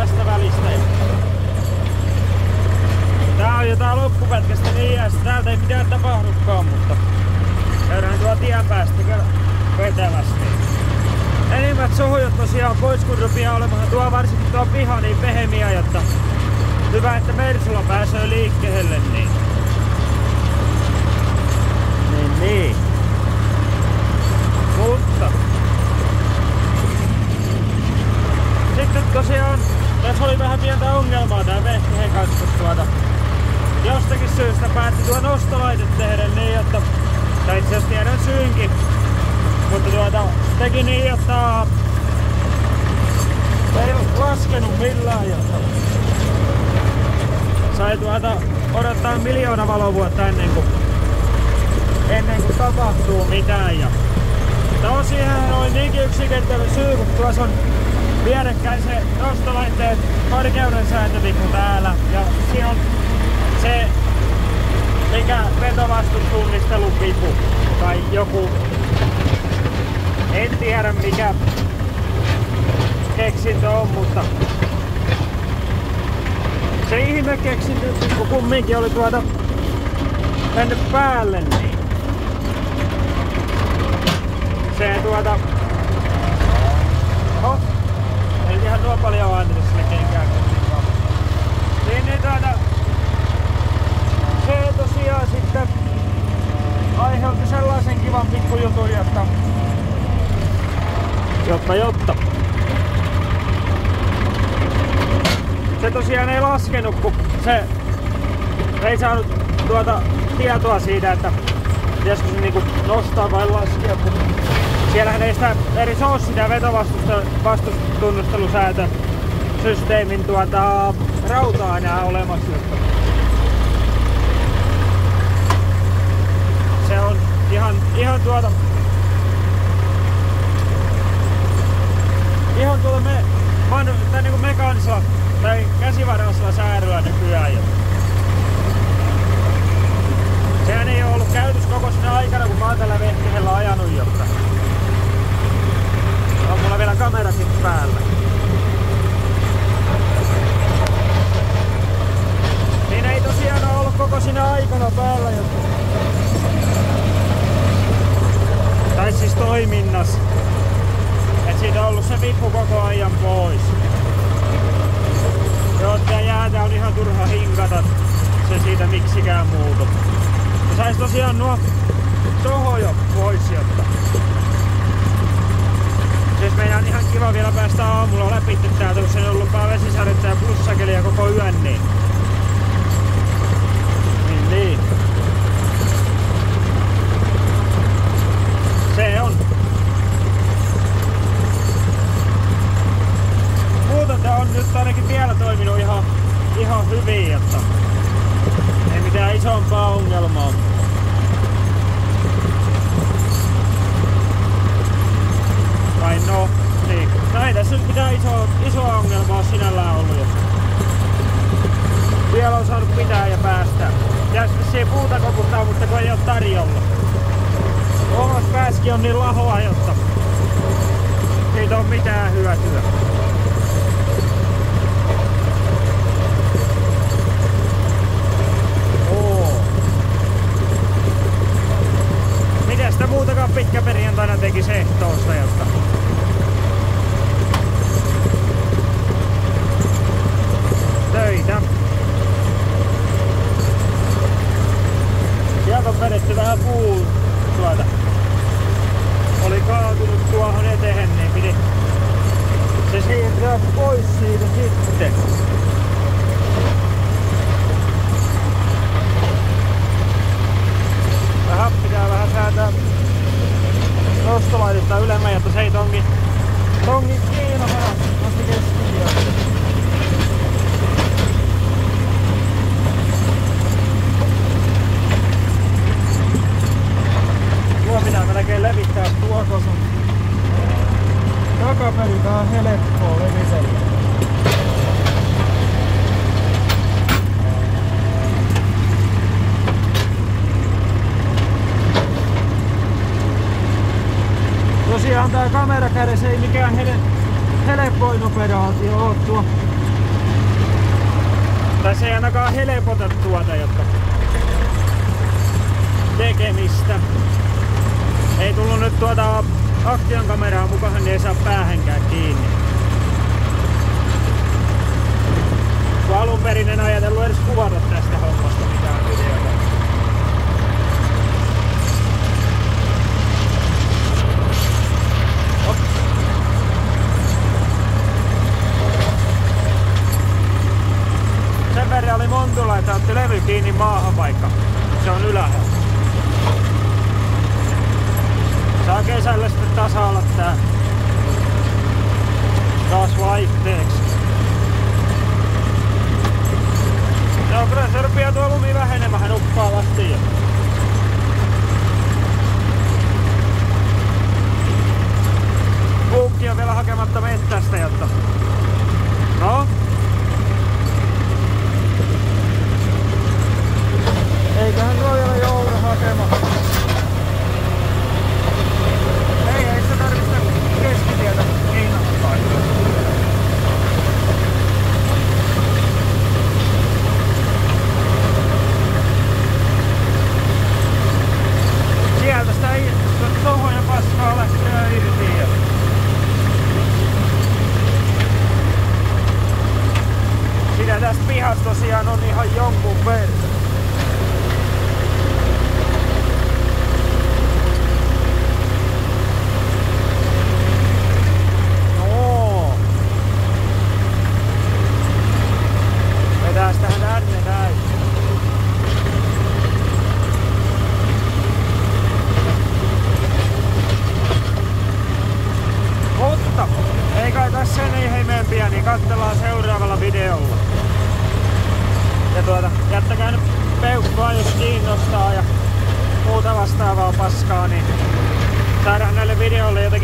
tästä välistä. Tää on jotain loppupätkästä niin ja täältä ei mitään tapahdukaan, mutta käydään tuolla tien päästä vetelästi. Enimmät sohujat tosiaan pois kun rupeaa olemaan tuo varsinkin tuo piha niin pehemiä, jotta hyvä että Mersulla pääsee liikkeelle niin. Mutta sitten tosiaan tässä oli vähän pientä ongelmaa tää vehkeen kanssa jostakin syystä päätti tuo nostolaite tehdä niin, jotta tai itse asiassa tiedän syynkin, mutta teki niin, jotta ei laskenut millään, jotta sai odottaa 1 miljoona valovuotta ennen kuin tapahtuu mitään. Ja tosiaan oli niinkin yksinkertainen syy, kun tuossa on vierekkäin se nostolaitteen korkeuden sääntely kuin täällä. Ja siinä on se mikä vetovastustunnistelu-pipu tai joku, en tiedä mikä keksintö on, mutta se ihme keksintö kun kumminkin oli mennyt päälle niin se ei ihan nuo paljon anneta sille kenkään niin se tosiaan sitten aiheutti sellaisen kivan pikkujutun, jotta se tosiaan ei laskenut, kun se ei saanut tietoa siitä, että pitäisikö se niinku nostaa vai laskea. Siellähän ei sitä edes oo sitä vetovastustunnustelusäätösysteemin rautaa enää olemassa. Se on ihan niinku mekaanisella tai käsivaraisella säädöllä nykyään. Sehän ei oo ollut käytössä koko sinä aikana, kun mä oon tällä vehkeellä ajanut, jotta on mulla vielä kamerakin päällä. Niin ei tosiaan oo ollut koko sinä aikana päällä, jotta tai siis toiminnassa. Et siitä on ollut se vippu koko ajan pois. Jotta jäätä on ihan turha hinkata se siitä miksikään muutu. Ja sais tosiaan nuo sohojot pois, jotta siis meidän on ihan kiva vielä päästä aamulla läpi täältä, kun se on ollut vesisadetta ja plussakeliä koko yön niin. Niin. Se on. Muuten tää on nyt ainakin vielä toiminut ihan hyvin, jotta ei mitään isompaa ongelmaa. Vai no, niin. No ei tässä nyt mitään isoa ongelmaa sinällään ollut. Vielä on saanut pitää ja päästä. Pitäis vissiin puuta koputtaa, mutta kun ei oo tarjolla. Omas pääskin on niin lahoa, jotta ei oo mitään hyötyä. Mitä sitä muutakaan pitkäperjantaina teki ehtoosta, jotta töitä. Sieltä on vedetty vähän puu oli kaatunut tuohon eteen, niin piti se siirtyä pois siitä sitten. Pitää vähän säätää nostolaitetta ylemmän, jotta se ei tongi kiinni vasta keskiöön. Tuo pitää melkein levittää tuo, koska takaperin vähän helppoa levisellä. Tosiaan tää kamera kädessä ei mikään helpoin operaatio oo tuo Tai se ei ainakaan helpota tuota jotta tekemistä. Ei tullut nyt tuota aktion kameraa mukaan, niin ei saa päähänkään kiinni. Kun alun perin en ajatellut edes kuvata tästä hommasta mitään videota. Sen verran oli montulla, että otti levy kiinni maahan vaikka se on ylhäällä. Saa kesällä sitten tasailla tää taas vaihteeksi. No kyllä se rupeaa tuo lumi vähenemään uppaavasti jo. Puukki on vielä hakematta mettästä jotta. No? Eiköhän tuo vielä joudu hakemaan. Ei sitä tarvitse keskitietä kiinnostaa. Sieltä sitä ei tohon ja paskaa lähtee irti. Sitä tästä pihasta tosiaan on ihan jonkun verran. Mutta ei kai tässä sen ihmeempiä, niin katsellaan seuraavalla videolla. Ja jättäkää nyt peukkua jos kiinnostaa ja muuta vastaavaa paskaa, niin saadaan näille videoille jotenkin